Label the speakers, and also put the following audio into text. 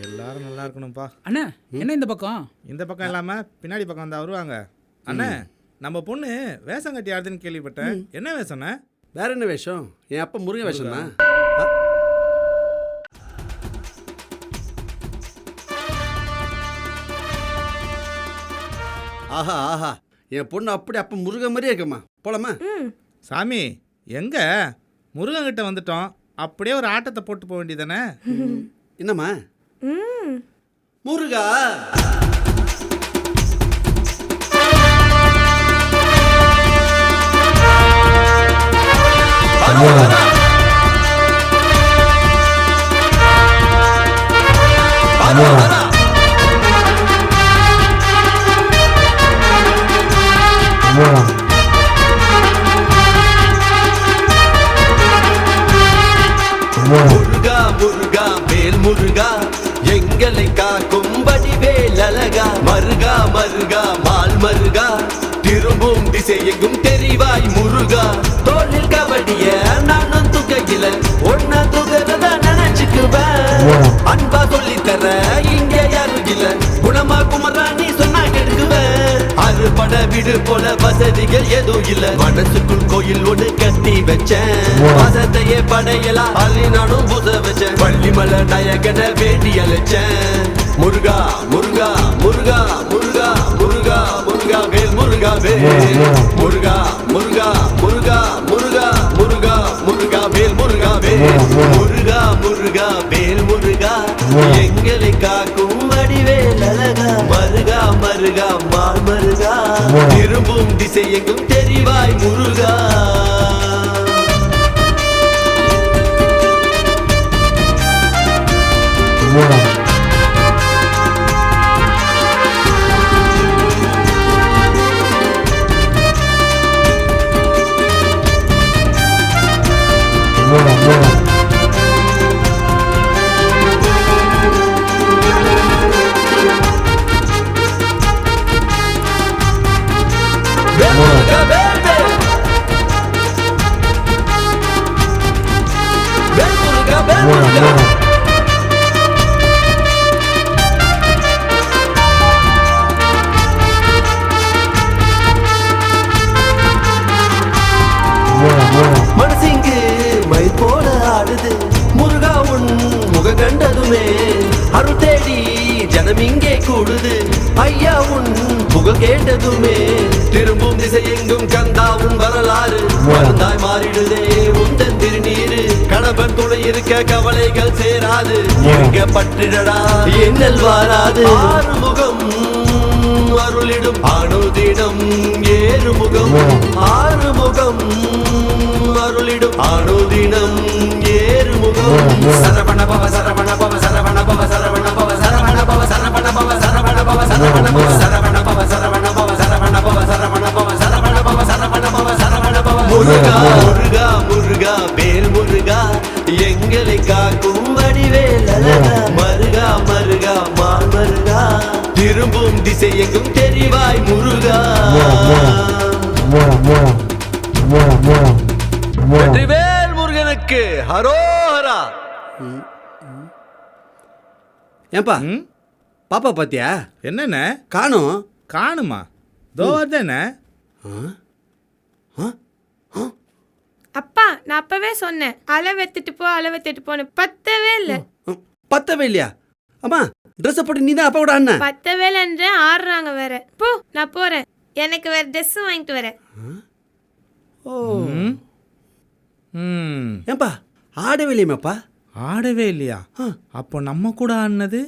Speaker 1: எல்லாரும் நல்லா இருக்கணும்ப்பா.
Speaker 2: அண்ணா என்ன இந்த பக்கம்?
Speaker 1: இந்த பக்கம் இல்லாமல் பின்னாடி பக்கம் வந்தால் வருவாங்க. அண்ணே, நம்ம பொண்ணு வேஷம் கட்டி ஆடுதுன்னு கேள்விப்பட்டேன். என்ன வேஷம்ண்ணே?
Speaker 3: வேற என்ன வேஷம்? என் அப்பா முருகன் வேஷம் தான். ஆஹா ஆஹா, என் பொண்ணு அப்படி அப்ப முருகன் மாதிரியே இருக்கம்மா. போலாமா?
Speaker 1: சாமி, எங்க முருகன்கிட்ட வந்துட்டோம், அப்படியே ஒரு ஆட்டத்தை போட்டு போக வேண்டியதானே?
Speaker 3: என்னம்மா? முருகா முருகா முருகா வேல் முருகா எங்களை காக்கும்படி வேல் அழகா மருகா மருகா மால் மருகா திரும்பும் திசையெங்கும் தெரிவாய் முருகா தோளில் கபடிய நானும் துகையில ஒன்னா துகிறதா நினைச்சுக்குவேன் அன்பா சொல்லித்தர இங்க யாரும் இல்ல குணமா குமரா நீ சொன்னா கெடுக்குவேன் அறுபட வீடு போல வசதிகள் எதுவும் இல்ல மனசுக்குள் கோயில் ஒன்று கட்டி வச்சேன் வசத்தையே படையலாம் அள்ளி நானும் புத வச்சேன் வள்ளிமலை நாயகன வேண்டி அழைச்சேன் முருகா முருகா முருகா முருகா முருகா முருகா வேல் முருகா வேல் முருகா முருகா முருகா முருகா முருகா முருகா வேல் முருகா வேல் முருகா முருகா வேல் முருகா எங்களை காக்கும் வடிவேல் அழகா மருகா மருகா மால் மருகா திரும்பும் திசை எங்கும் தெரிவாய் முருகா மனசிங்கு மயில் போல ஆடுது முருகா உன் முக கண்டதுமே அருள் தேடி ஜனம் இங்கே கூடுது ஐயா உன் புகழ் கேட்டதுமே திரும்பும் திசை எங்கும் கந்தாவும் வரலாறு மருந்தாய் மாறிடுதே உந்தன் திருநீரு கணவன் துணை இருக்க கவலைகள் சேராது இருக்க பற்றிடடா என்னல் வாராது ஆறுமுகம் அருளிடும் அணுதினம் ஏறுமுகம் ஆறுமுகம் அருளிடும் அணுதினம் ஏறுமுகம் சரவண பவ சரவண பவ சரவண பவ சரவண பவ சரவண பவ சரவண பவ சரவண பவ சரவண பவ சரவண பவ சரவண பவ சரவண பவ சரவண பவ சரவண பவ சரவண பவ சரவண பவ முருகா முருகா முருகா வேல் முருகா எங்களை காக்கும் வடிவேல் அழகா மருகா மருகா மால் மருகா திரும்பும் திசை எங்கும் தெரிவாய் முருகா வெற்றிவேல் முருகனுக்கு ஹரோஹரா. ஏன்பா பாப்பா பாத்தியா?
Speaker 1: என்னண்ணே
Speaker 3: காணும்.
Speaker 1: காணுமா? தோதானே.
Speaker 4: அப்பா நான் அப்பவே சொன்னேன் அளவு எடுத்துட்டு போன்னு பத்தவே இல்ல.
Speaker 3: பத்தவே இல்லையா? அம்மா ட்ரெஸ் போட்டு நீ தான் அப்பாவோட அண்ணன்.
Speaker 4: பத்தவே இல்லைன்ற ஆடுறாங்க வேற. போ நான் போறேன், எனக்கு வேற ட்ரெஸ் வாங்கிட்டு வரேன்.
Speaker 3: ஏன்பா ஆடவே இல்லையாப்பா?
Speaker 1: ஆடவே இல்லையா? அப்போ நம்ம கூட ஆடினது